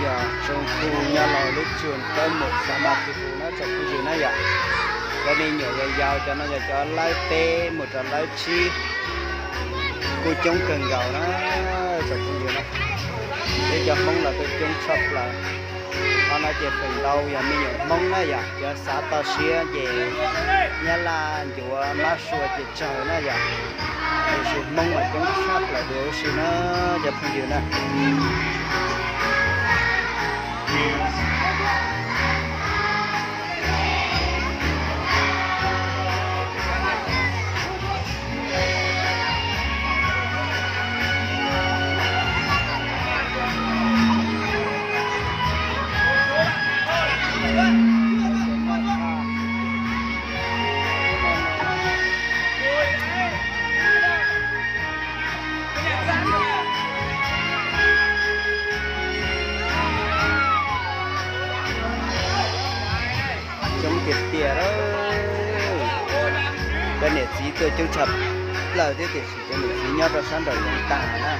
giờ trong khu nhà lò lúc trường có một xã mặt thì khu nó chọc cái gì nó vậy cái này nhựa dây dao cho nó giờ cho lái tê một trò lái chi cô chống cần gạo nó chọc cái gì nó để cho mong là tôi chống sập là con nó chỉ phần đầu giờ mình nhựa mong nó vậy cho xã tao xia về nhà là chùa má xua chỉ trời nó vậy thì mong mà chống sập là điều gì nó chọc cái gì nó chống kiệt tìa đó cái này chỉ tôi chống chập lời thế thì chỉ cái này chỉ nhớ ra sáng đời chúng ta nè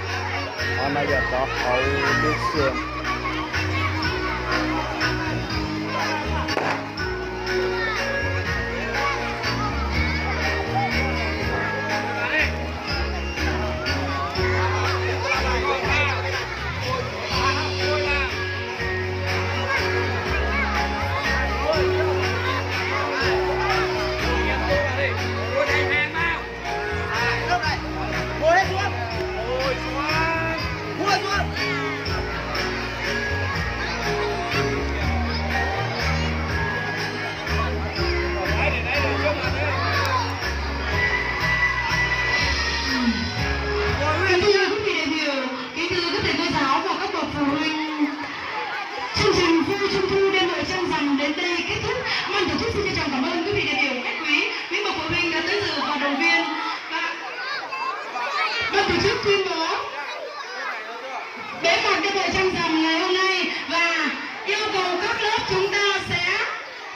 hôm nay giờ có hậu nước sườn bế mạc cái buổi trăng rằm ngày hôm nay và yêu cầu các lớp chúng ta sẽ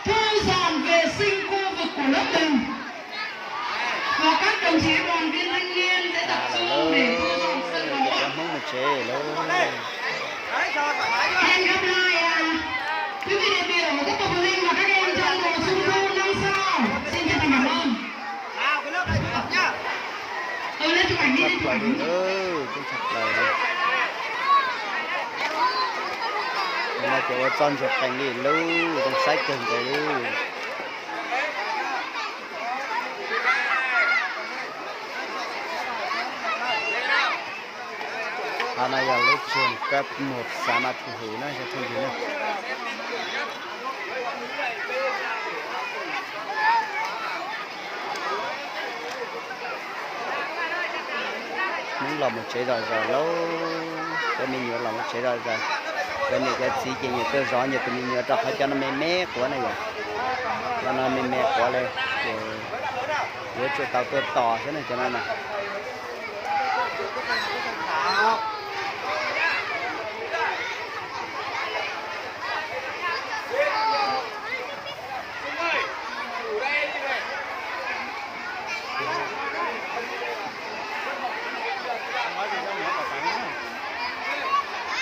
thu dọn vệ sinh khu vực của lớp mình và các đồng chí đoàn viên thanh niên sẽ tập trung để thu dọn sân khấu. Hẹn gặp lại quý vị đại biểu của các bậc phụ huynh và các em trong mùa trung thu năm sau. Xin chân thành cảm ơn. Nào cái lớp này chụp ảnh nhá. Lên chụp ảnh đi, lên chụp ảnh. mà chỗ con chụp cảnh đi lâu trong sách từng cái đi hôm nay giờ lúc trường cấp một xã mặt thủ hữu nó sẽ không gì nữa muốn làm một chế rồi lâu cái mình nhớ làm một chế rồi cái này cái gì như tôi rõ như tôi mình nhớ cho phải cho nó mê của này vậy cho nó mê của đây để cho tao tôi tỏ thế này cho nó này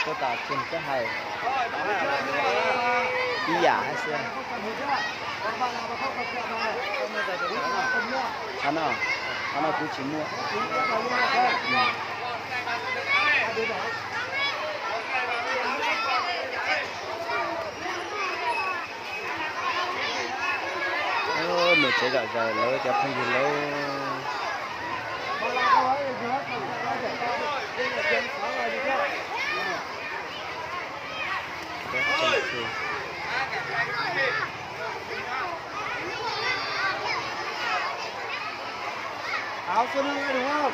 tôi tạo trên cái hay đi giả hay sao anh nào cũng chỉ mua mình sẽ gọi giờ lâu cho không gì lâu Áo xuân hương đây đúng không?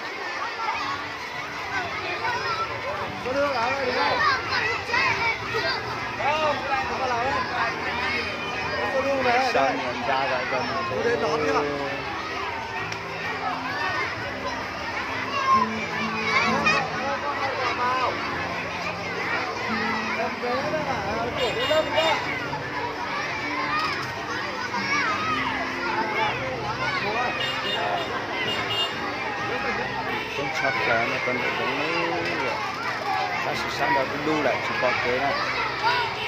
Xuân hương áo đây đúng không? Không, không có áo đây. Xuân hương này. sao nhận ra rồi cho mình đến đón nhá. Em vé đó là của cái lớp đó. cũng sắp là nó còn được đúng nó sẽ sáng đó cũng đu lại chỉ có cái này Ok.